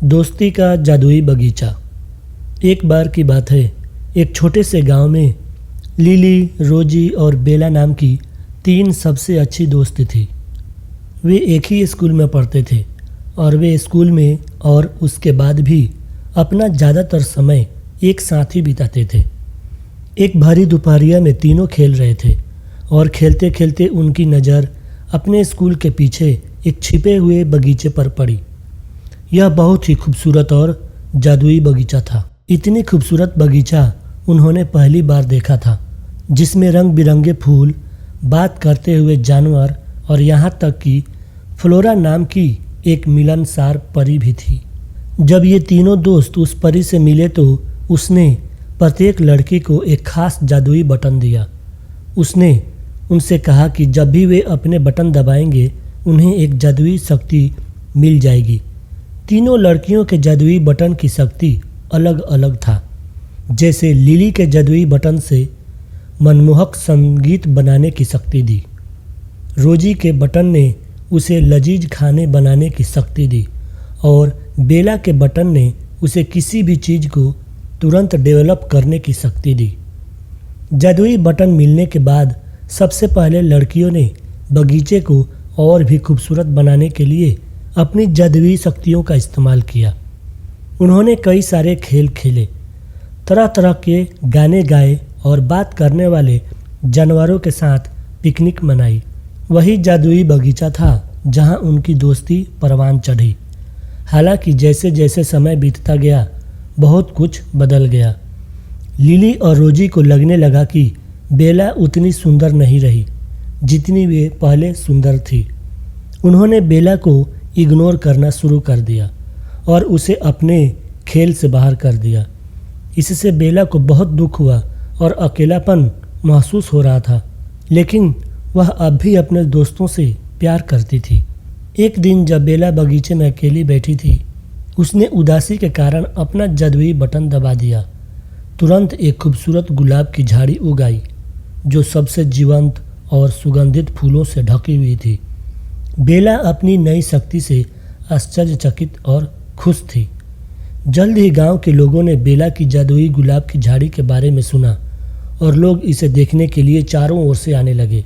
दोस्ती का जादुई बगीचा। एक बार की बात है, एक छोटे से गांव में लिली, रोजी और बेला नाम की 3 सबसे अच्छी दोस्त थी। वे एक ही स्कूल में पढ़ते थे और वे स्कूल में और उसके बाद भी अपना ज़्यादातर समय एक साथ ही बिताते थे। एक भारी दोपहरिया में तीनों खेल रहे थे और खेलते खेलते उनकी नज़र अपने स्कूल के पीछे एक छिपे हुए बगीचे पर पड़ी। यह बहुत ही खूबसूरत और जादुई बगीचा था। इतनी खूबसूरत बगीचा उन्होंने पहली बार देखा था, जिसमें रंग बिरंगे फूल, बात करते हुए जानवर और यहाँ तक कि फ्लोरा नाम की एक मिलनसार परी भी थी। जब ये तीनों दोस्त उस परी से मिले तो उसने प्रत्येक लड़की को एक खास जादुई बटन दिया। उसने उनसे कहा कि जब भी वे अपने बटन दबाएंगे उन्हें एक जादुई शक्ति मिल जाएगी। तीनों लड़कियों के जादुई बटन की शक्ति अलग अलग था। जैसे लिली के जादुई बटन से मनमोहक संगीत बनाने की शक्ति दी, रोजी के बटन ने उसे लजीज खाने बनाने की शक्ति दी और बेला के बटन ने उसे किसी भी चीज़ को तुरंत डेवलप करने की शक्ति दी। जादुई बटन मिलने के बाद सबसे पहले लड़कियों ने बगीचे को और भी खूबसूरत बनाने के लिए अपनी जादुई शक्तियों का इस्तेमाल किया। उन्होंने कई सारे खेल खेले, तरह तरह के गाने गाए और बात करने वाले जानवरों के साथ पिकनिक मनाई। वही जादुई बगीचा था जहां उनकी दोस्ती परवान चढ़ी। हालांकि जैसे जैसे समय बीतता गया बहुत कुछ बदल गया। लिली और रोजी को लगने लगा कि बेला उतनी सुंदर नहीं रही जितनी वे पहले सुंदर थी। उन्होंने बेला को इग्नोर करना शुरू कर दिया और उसे अपने खेल से बाहर कर दिया। इससे बेला को बहुत दुख हुआ और अकेलापन महसूस हो रहा था, लेकिन वह अब भी अपने दोस्तों से प्यार करती थी। एक दिन जब बेला बगीचे में अकेली बैठी थी, उसने उदासी के कारण अपना जादुई बटन दबा दिया। तुरंत एक खूबसूरत गुलाब की झाड़ी उग आई, जो सबसे जीवंत और सुगंधित फूलों से ढकी हुई थी। बेला अपनी नई शक्ति से आश्चर्यचकित और खुश थी। जल्द ही गांव के लोगों ने बेला की जादुई गुलाब की झाड़ी के बारे में सुना और लोग इसे देखने के लिए चारों ओर से आने लगे।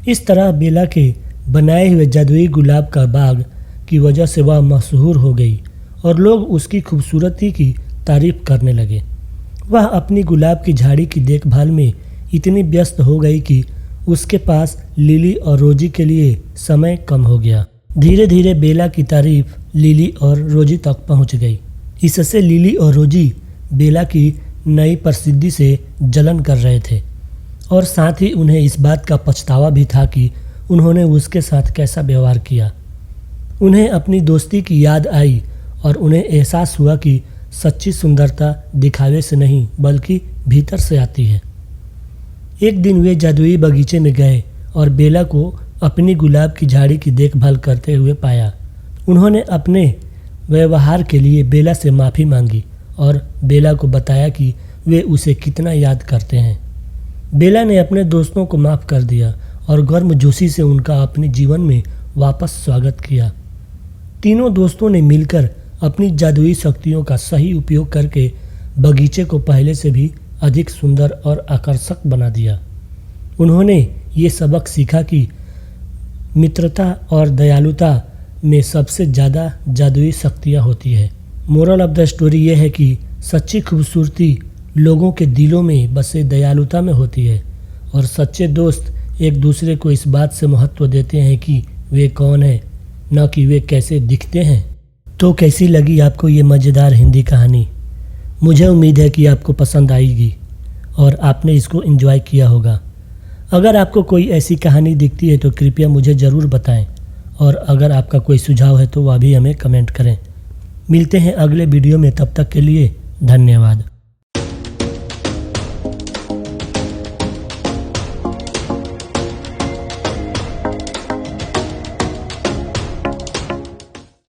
इस तरह बेला के बनाए हुए जादुई गुलाब का बाग की वजह से वह मशहूर हो गई और लोग उसकी खूबसूरती की तारीफ करने लगे। वह अपनी गुलाब की झाड़ी की देखभाल में इतनी व्यस्त हो गई कि उसके पास लिली और रोजी के लिए समय कम हो गया। धीरे धीरे बेला की तारीफ लिली और रोजी तक पहुंच गई। इससे लिली और रोजी बेला की नई प्रसिद्धि से जलन कर रहे थे और साथ ही उन्हें इस बात का पछतावा भी था कि उन्होंने उसके साथ कैसा व्यवहार किया। उन्हें अपनी दोस्ती की याद आई और उन्हें एहसास हुआ कि सच्ची सुंदरता दिखावे से नहीं बल्कि भीतर से आती है। एक दिन वे जादुई बगीचे में गए और बेला को अपनी गुलाब की झाड़ी की देखभाल करते हुए पाया। उन्होंने अपने व्यवहार के लिए बेला से माफ़ी मांगी और बेला को बताया कि वे उसे कितना याद करते हैं। बेला ने अपने दोस्तों को माफ़ कर दिया और गर्मजोशी से उनका अपने जीवन में वापस स्वागत किया। तीनों दोस्तों ने मिलकर अपनी जादुई शक्तियों का सही उपयोग करके बगीचे को पहले से भी अधिक सुंदर और आकर्षक बना दिया। उन्होंने ये सबक सीखा कि मित्रता और दयालुता में सबसे ज़्यादा जादुई शक्तियाँ होती है। मोरल ऑफ द स्टोरी ये है कि सच्ची खूबसूरती लोगों के दिलों में बसे दयालुता में होती है और सच्चे दोस्त एक दूसरे को इस बात से महत्व देते हैं कि वे कौन हैं, न कि वे कैसे दिखते हैं। तो कैसी लगी आपको ये मज़ेदार हिंदी कहानी? मुझे उम्मीद है कि आपको पसंद आएगी और आपने इसको एंजॉय किया होगा। अगर आपको कोई ऐसी कहानी दिखती है तो कृपया मुझे ज़रूर बताएं और अगर आपका कोई सुझाव है तो वह भी हमें कमेंट करें। मिलते हैं अगले वीडियो में, तब तक के लिए धन्यवाद।